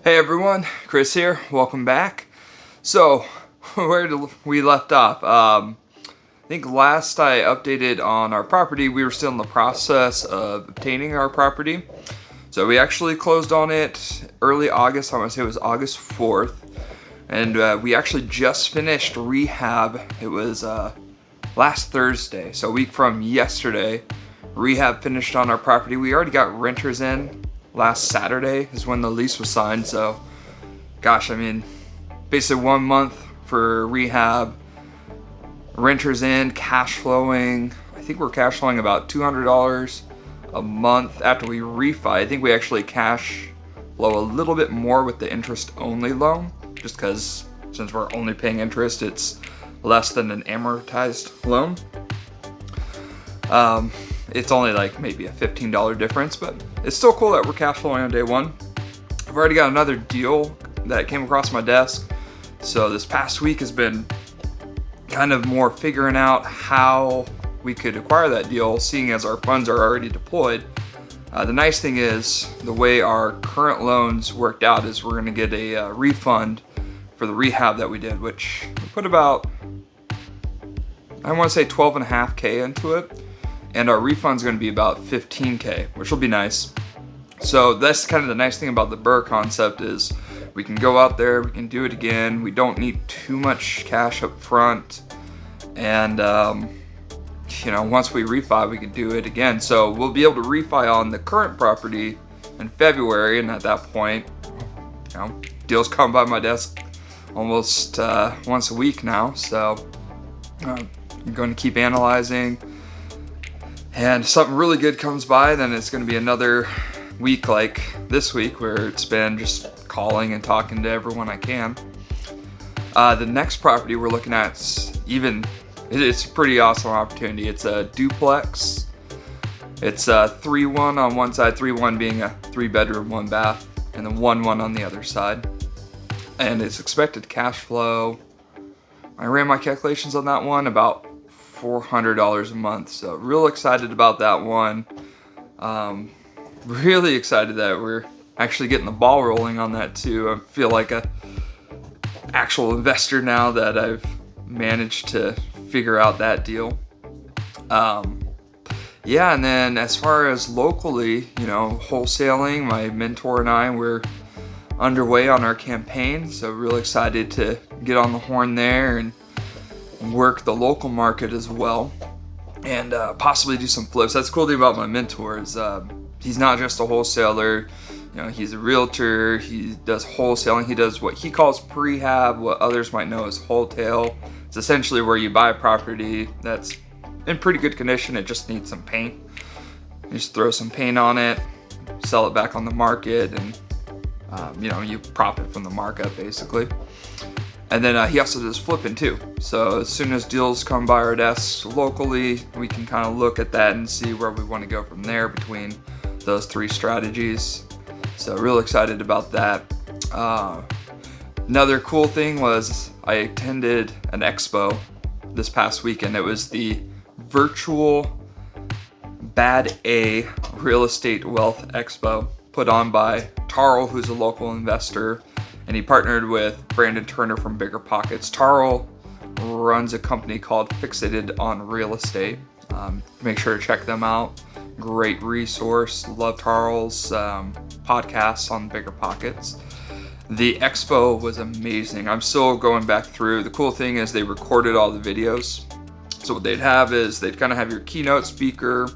Hey everyone, Chris here. Welcome back. So, where did we left off? I think last I updated on our property, we were still in the process of obtaining our property. So we actually closed on it early August. I want to say it was August 4th. And we actually just finished rehab. It was last Thursday, so a week from yesterday. Rehab finished on our property. We already got renters in. Last Saturday is when the lease was signed, so gosh, I mean, basically 1 month for rehab, renters in, cash flowing. I think we're cash flowing about $200 a month after we refi. I think we actually cash flow a little bit more with the interest only loan, just because since we're only paying interest, it's less than an amortized loan. It's only like maybe a $15 difference, but it's still cool that we're cash flowing on day one. I've already got another deal that came across my desk. So this past week has been kind of more figuring out how we could acquire that deal, seeing as our funds are already deployed. The nice thing is the way our current loans worked out is we're gonna get a refund for the rehab that we did, which we put about, I wanna say 12.5K into it. And our refund's gonna be about 15K, which will be nice. So that's kind of the nice thing about the BRRRR concept is we can go out there, we can do it again. We don't need too much cash up front. And once we refi, we can do it again. So we'll be able to refi on the current property in February. And at that point, deals come by my desk almost once a week now. So I'm going to keep analyzing. And something really good comes by, then it's going to be another week like this week where it's been just calling and talking to everyone I can. The next property we're looking at, it's a pretty awesome opportunity. It's a duplex. It's a 3-1 on one side, 3-1 being a 3-bedroom, 1 bath, and then 1-1 on the other side. And it's expected cash flow. I ran my calculations on that one, about $400 a month, so real excited about that one. Really excited that we're actually getting the ball rolling on that too. I feel like a actual investor now that I've managed to figure out that deal. And then as far as locally, wholesaling, my mentor and I, we're underway on our campaign, so real excited to get on the horn there and work the local market as well, and possibly do some flips. That's the cool thing about my mentor is he's not just a wholesaler. He's a realtor. He does wholesaling. He does what he calls prehab, what others might know as wholesale. It's essentially where you buy a property that's in pretty good condition. It just needs some paint. You just throw some paint on it, sell it back on the market, and you profit from the markup basically. And then he also does flipping too. So as soon as deals come by our desks locally, we can kind of look at that and see where we want to go from there between those 3 strategies. So real excited about that. Another cool thing was I attended an expo this past weekend. It was the virtual Bad A Real Estate Wealth Expo put on by Tarl, who's a local investor. And he partnered with Brandon Turner from Bigger Pockets. Tarl runs a company called Fixated on Real Estate. Make sure to check them out. Great resource. Love Tarl's podcasts on Bigger Pockets. The expo was amazing. I'm still going back through. The cool thing is they recorded all the videos. So what they'd have is they'd kind of have your keynote speaker,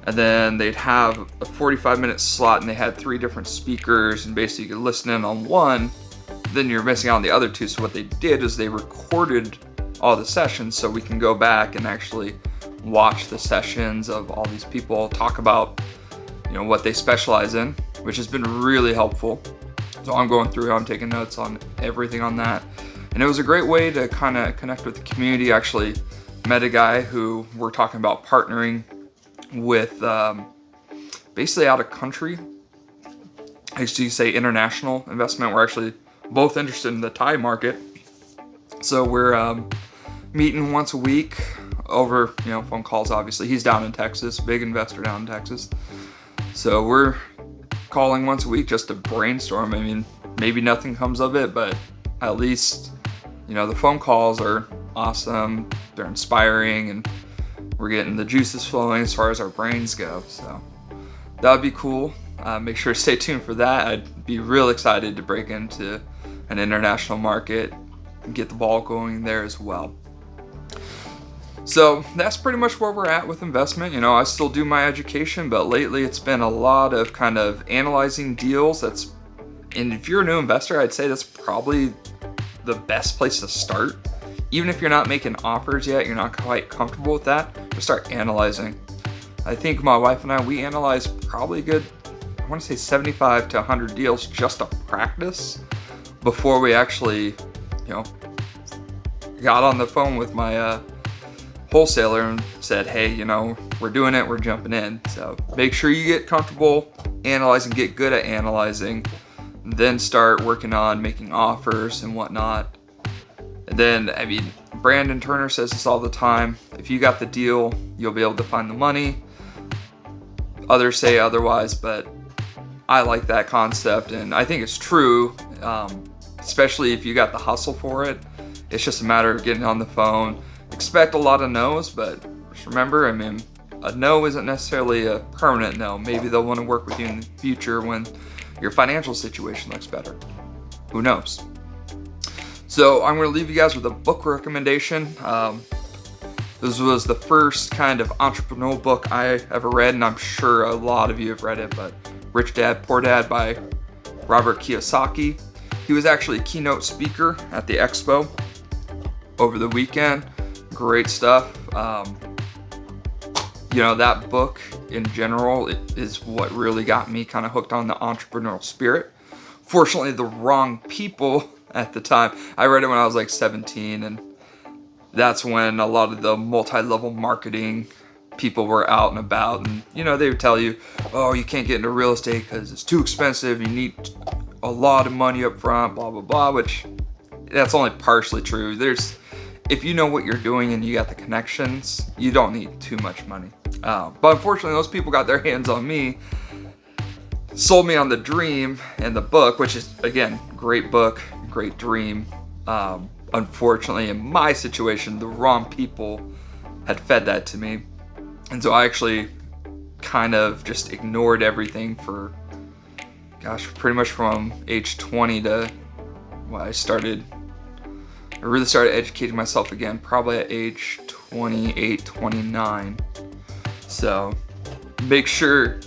and then they'd have a 45-minute slot, and they had 3 different speakers, and basically you could listen in on one, then you're missing out on the other 2. So what they did is they recorded all the sessions so we can go back and actually watch the sessions of all these people talk about, what they specialize in, which has been really helpful. So I'm going through, I'm taking notes on everything on that. And it was a great way to kind of connect with the community. I actually met a guy who we're talking about partnering with basically out of country. I used to say international investment. We're actually both interested in the Thai market. So we're meeting once a week over, phone calls, obviously. He's down in Texas, big investor down in Texas. So we're calling once a week just to brainstorm. maybe nothing comes of it, but at least, the phone calls are awesome. They're inspiring, and we're getting the juices flowing as far as our brains go. So that would be cool. Make sure to stay tuned for that. I'd be real excited to break into an international market and get the ball going there as well. So that's pretty much where we're at with investment. I still do my education, but lately it's been a lot of kind of analyzing deals. And if you're a new investor, I'd say that's probably the best place to start. Even if you're not making offers yet, you're not quite comfortable with that, just start analyzing. I think my wife and I, we analyze probably a good, I want to say 75 to 100 deals just to practice before we actually, got on the phone with my wholesaler and said, hey, we're doing it, we're jumping in. So make sure you get comfortable analyzing, get good at analyzing, then start working on making offers and whatnot. And then, Brandon Turner says this all the time: if you got the deal, you'll be able to find the money. Others say otherwise, but I like that concept, and I think it's true, especially if you got the hustle for it. It's just a matter of getting on the phone. Expect a lot of no's, but just remember, a no isn't necessarily a permanent no. Maybe they'll want to work with you in the future when your financial situation looks better. Who knows? So I'm going to leave you guys with a book recommendation. This was the first kind of entrepreneurial book I ever read, and I'm sure a lot of you have read it, but Rich Dad, Poor Dad by Robert Kiyosaki. He was actually a keynote speaker at the expo over the weekend. Great stuff. That book in general is what really got me kind of hooked on the entrepreneurial spirit. Fortunately, the wrong people at the time. I read it when I was like 17, and that's when a lot of the multi-level marketing people were out and about, and they would tell you, oh, you can't get into real estate because it's too expensive, you need a lot of money up front, blah blah blah, which that's only partially true. If you know what you're doing and you got the connections, you don't need too much money. But unfortunately, those people got their hands on me, sold me on the dream and the book, which is, again, great book, great dream. Unfortunately, in my situation, the wrong people had fed that to me. And so I actually kind of just ignored everything for, pretty much from age 20 to I really started educating myself again, probably at age 28, 29. So make sure,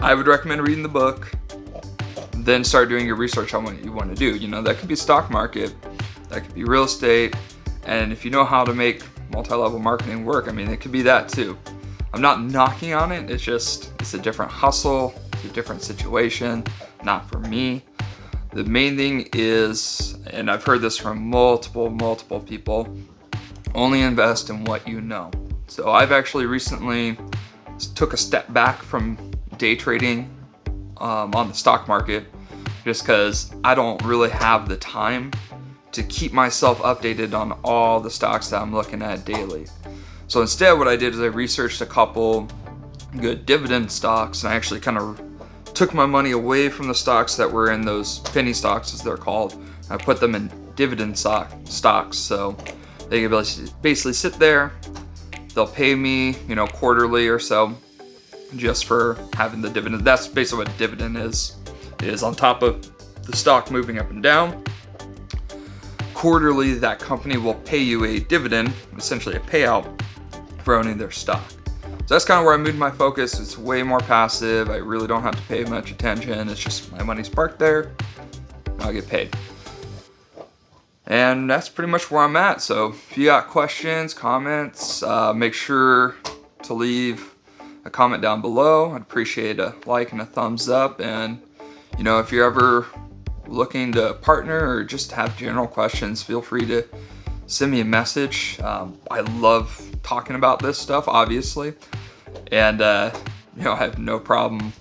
I would recommend reading the book, then start doing your research on what you want to do. That could be stock market, that could be real estate, and if you know how to make multi-level marketing work, it could be that too. I'm not knocking on it, it's a different hustle, it's a different situation, not for me. The main thing is, and I've heard this from multiple people, only invest in what you know. So I've actually recently took a step back from day trading on the stock market, just because I don't really have the time to keep myself updated on all the stocks that I'm looking at daily. So instead, what I did is I researched a couple good dividend stocks, and I actually kind of took my money away from the stocks that were in those penny stocks, as they're called. I put them in dividend stocks, so they can basically sit there. They'll pay me, quarterly or so, just for having the dividend. That's basically what dividend is. It is on top of the stock moving up and down. Quarterly, that company will pay you a dividend, essentially a payout, for owning their stock. So that's kind of where I moved my focus. It's way more passive. I really don't have to pay much attention. It's just my money's parked there, and I'll get paid. And that's pretty much where I'm at. So if you got questions, comments, make sure to leave a comment down below. I'd appreciate a like and a thumbs up. And if you're ever looking to partner or just have general questions, feel free to send me a message. I love talking about this stuff, obviously, and I have no problem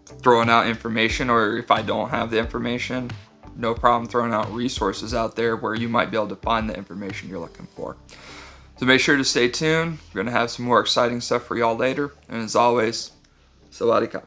throwing out information, or if I don't have the information, no problem throwing out resources out there where you might be able to find the information you're looking for. So make sure to stay tuned. We're going to have some more exciting stuff for y'all later, and as always, Sawadee Ka.